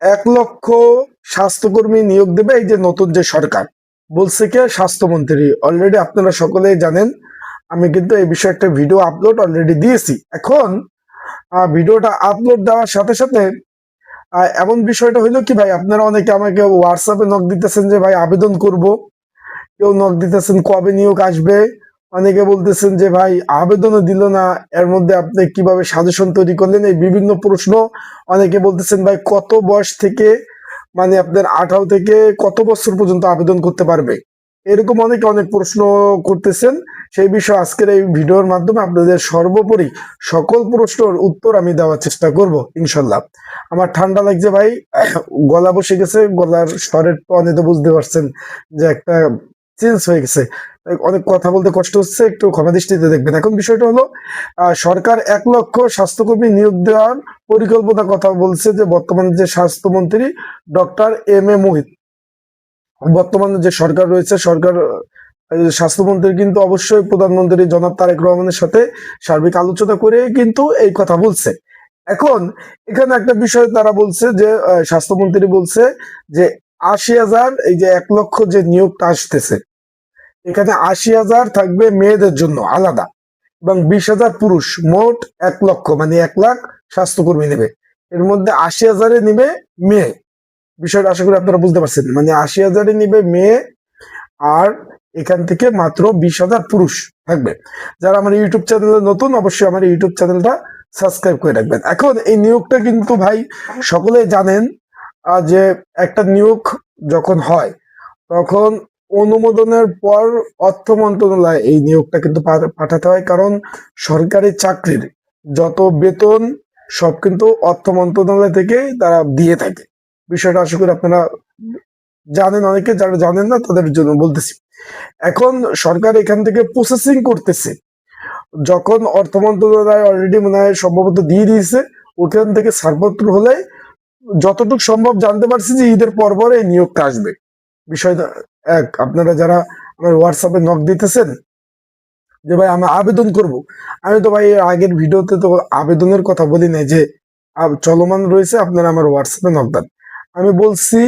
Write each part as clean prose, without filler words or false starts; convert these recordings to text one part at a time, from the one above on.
1 লক্ষ স্বাস্থ্যকর্মী নিয়োগ দেবে এই যে নতুন যে সরকার বলছে কে স্বাস্থ্যমন্ত্রী। অলরেডি আপনারা সকলেই জানেন, আমি কিন্তু এই বিষয়ে একটা ভিডিও আপলোড অলরেডি দিয়েছি। এখন ভিডিওটা আপলোড দেওয়ার সাথে সাথে এমন বিষয়টা হইলো কি ভাই, আপনারা অনেকে আমাকে হোয়াটসঅ্যাপে নক দিতেছেন যে ভাই আবেদন করব, কেউ নক দিতেছেন কবে নিয়োগ আসবে, অনেকে বলতেছেন যে ভাই আবেদনও দিল না, এর মধ্যে আপনি কিভাবে সাজেশন তৈরি করলেন, এই বিভিন্ন প্রশ্ন। অনেকে বলতেছেন ভাই কত বয়স থেকে, মানে আপনার 18 থেকে কত বছর পর্যন্ত আবেদন করতে পারবে, এরকম অনেকে অনেক প্রশ্ন করতেছেন। সেই বিষয়ে আজকের এই ভিডিওর মাধ্যমে আপনাদের সর্বোপরি সকল প্রশ্নের উত্তর আমি দেওয়ার চেষ্টা করব ইনশাল্লাহ। আমার ঠান্ডা লাগছে ভাই, গলা বসে গেছে, গলার স্বরের টনে তো বুঝতে পারছেন যে একটা চেঞ্জ হয়ে গেছে, অনেক কথা বলতে কষ্ট হচ্ছে, একটু ক্ষমা দৃষ্টিতে দেখবেন। এখন বিষয়টা হলো সরকার 1 লক্ষ স্বাস্থ্যকর্মী নিয়োগ দেওয়ার পরিকল্পনা কথা বলছে যে বর্তমানে যে স্বাস্থ্যমন্ত্রী ডক্টর এম এ মোহিত, বর্তমানে যে সরকার রয়েছে, সরকার স্বাস্থ্যমন্ত্রী কিন্তু অবশ্যই প্রধানমন্ত্রী জনাব তারেক রহমানের সাথে সার্বিক আলোচনা করে কিন্তু এই কথা বলছে। এখন এখানে একটা বিষয় তারা বলছে যে স্বাস্থ্যমন্ত্রী বলছে যে 80,000, এই যে 1 লক্ষ যে নিয়োগটা আসতেছে, এখানে 80,000 থাকবে মেয়েদের জন্য আলাদা এবং 20,000 পুরুষ, মোট 1 লক্ষ, মানে 1 লাখ স্বাস্থ্যকর্মী নেবে। এর মধ্যে 80,000-এ নিবে মেয়ে। বিষয়টা আশা করি আপনারা বুঝতে পারছেন, মানে 80,000-এ নিবে মেয়ে, আর এখান থেকে মাত্র 20,000 পুরুষ থাকবে। যারা আমার ইউটিউব চ্যানেলে নতুন, অবশ্যই আমার ইউটিউব চ্যানেলটা সাবস্ক্রাইব করে রাখবেন। এখন এই নিয়োগটা কিন্তু ভাই সকলে জানেন যে একটা নিয়োগ যখন হয় তখন অনুমোদনের পর অর্থ মন্ত্রণালয় এই নিয়োগটা কিন্তু পাঠাতে হয়, কারণ সরকারি চাকরির যত বেতন সব কিন্তু অর্থ মন্ত্রণালয় থেকে তারা দিয়ে থাকে। বিষয়টা আশা করি আপনারা জানেন, অনেকে যারা জানেন না তাদের জন্য বলতেছি। এখন সরকার এখান থেকে প্রসেসিং করতেছে, যখন অর্থ মন্ত্রণালয় অলরেডি মনে হয় সম্ভবত দিয়ে দিয়েছে, ওখান থেকে ছাড়পত্র হলে যতটুকু সম্ভব জানতে পারছি যে ঈদের পর পর এই নিয়োগটা আসবে। বিষয়টা এক, আপনারা যারা আমার হোয়াটসঅ্যাপে নক দিতেছেন যে ভাই আমি আবেদন করব, আমি তো ভাই এর আগের ভিডিওতে তো আবেদনের কথা বলি নাই যে চলমান রয়েছে, আপনারা আমার হোয়াটসঅ্যাপে নক দেন। আমি বলছি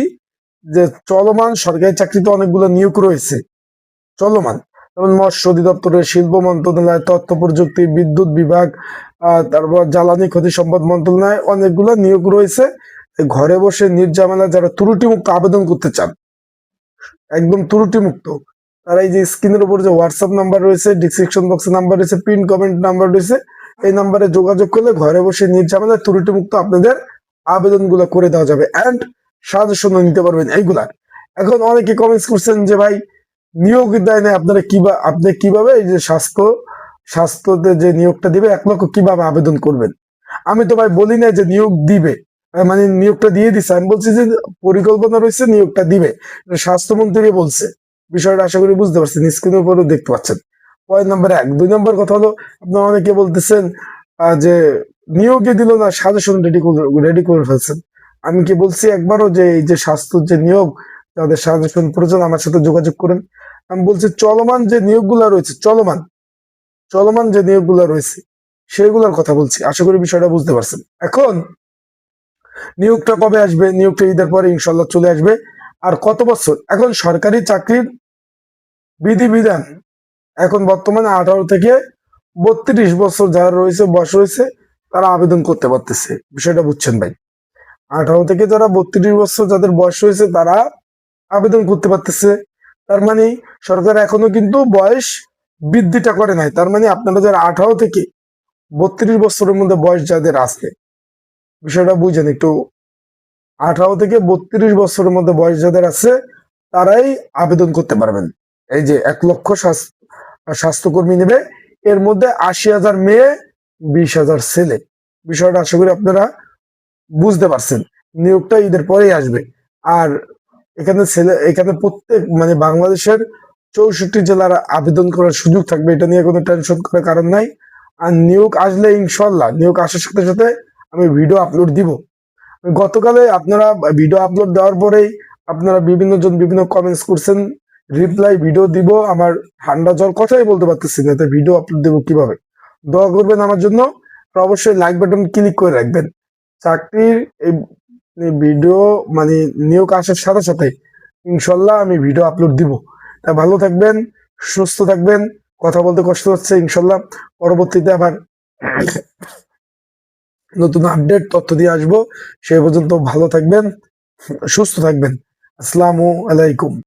যে চলমান সরকারি চাকরিতে অনেকগুলো নিয়োগ রয়েছে চলমান, যেমন মৎস্য অধিদপ্তরের, শিল্প মন্ত্রণালয়, তথ্য প্রযুক্তি, বিদ্যুৎ বিভাগ, তারপর জ্বালানি ক্ষতি সম্পদ মন্ত্রণালয়, অনেকগুলো নিয়োগ রয়েছে। ঘরে বসে নির্ঝামেলা যারা ত্রুটিমুক্ত আবেদন করতে চান, একদম ত্রুটিমুক্ত, তারা এই যে স্ক্রিনের উপর যে হোয়াটসঅ্যাপ নাম্বার রয়েছে, ডিসক্রিপশন বক্সে নাম্বার রয়েছে, পিন কমেন্ট নাম্বার রয়েছে, এই নাম্বারে যোগাযোগ করলে ঘরে বসে নির্ঝামেলা ত্রুটিমুক্ত আপনাদের আবেদনগুলো করে দেওয়া যাবে, অ্যান্ড সাজেশনও নিতে পারবেন এইগুলার। এখন অনেকে কমেন্টস করছেন যে ভাই নিয়োগ দেয় না, আপনারা আপনি কিভাবে এই যে স্বাস্থ্যতে যে নিয়োগটা দিবে 1 লক্ষ কিভাবে আবেদন করবেন? আমি তো ভাই বলি না যে নিয়োগ দিবে, মানে নিয়োগটা দিয়ে দিছে, আমি বলছি যে পরিকল্পনা রয়েছে নিয়োগটা দিবে, স্বাস্থ্যমন্ত্রী বলছে। বিষয়টা আশা করি বুঝতে পারছেন, স্ক্রিনের উপরও দেখতে পাচ্ছেন। Point number 1। 2 নম্বর কথা হলো, আপনারা অনেকে বলতেছেন যে নিয়োগে দিল না, সাজেশন রেডি করে ফেলছেন। আমি কি বলছি একবারও যে এই যে স্বাস্থ্য যে নিয়োগ, তাদের সাজেশন প্রয়োজন আমার সাথে যোগাযোগ করেন? আমি বলছি চলমান যে নিয়োগগুলো রয়েছে, চলমান যে নিয়োগগুলো রয়েছে সেগুলোর কথা বলছি। আশা করি বিষয়টা বুঝতে পারছেন। এখন নিয়োগটা কবে আসবে? নিয়োগটা ঈদের পরে ইনশাল্লাহ চলে আসবে। আর কত বছর? এখন সরকারি চাকরির বিধিবিধান এখন বর্তমানে 18 থেকে 32 বছর যারা রয়েছে, বয়স রয়েছে, তারা আবেদন করতে পারতেছে। বিষয়টা বুঝছেন ভাই? 18 থেকে যারা 32 বছর যাদের বয়স রয়েছে তারা আবেদন করতে পারতেছে। তার মানে সরকার এখনো কিন্তু বয়স বৃদ্ধিটা করে নাই। তার মানে আপনারা যারা 18 থেকে 32 বছরের মধ্যে বয়স যাদের আছে, বিষয়টা বুঝেন একটু। 18 থেকে 32 বছরের মধ্যে বয়স যাদের আছে তারাই আবেদন করতে পারবেন। এই যে 1 লক্ষ স্বাস্থ্যকর্মী নেবে, এর মধ্যে 80,000 মেয়ে, 20,000 ছেলে। বিষয়টা আশা করি আপনারা বুঝতে পারছেন। নিয়োগটা ঈদের পরেই আসবে। আর এখানে প্রত্যেক মানে বাংলাদেশের 64 জেলার আবেদন করার সুযোগ থাকবে, এটা নিয়ে কোনো টেনশন করার কারণ নাই। আর নিয়োগ আসলে ইনশাল্লাহ, নিয়োগ আসার সাথে সাথে আমি ভিডিও আপলোড দিব। গতকালে আপনারা ভিডিও আপলোড দেওয়ার পরেই আপনারা বিভিন্ন জন বিভিন্ন কমেন্টস করছেন, রিপ্লাই ভিডিও দিব, আমার ঠান্ডা জ্বর, কথাই বলতে পারতেছি না, ভিডিও আপলোড দেবো কিভাবে? দোয়া করবেন আমার জন্য, আর অবশ্যই লাইক বাটন ক্লিক করে রাখবেন। চাকরির এই ভিডিও মানে নিয়োগ আসার সাথে সাথে ইনশাল্লাহ আমি ভিডিও আপলোড দিব। তা ভালো থাকবেন, সুস্থ থাকবেন। কথা বলতে কষ্ট হচ্ছে, ইনশাল্লাহ পরবর্তীতে আবার নতুন আপডেট তথ্য দিয়ে আসবো। সে পর্যন্ত ভালো থাকবেন, সুস্থ থাকবেন। আসসালামু আলাইকুম।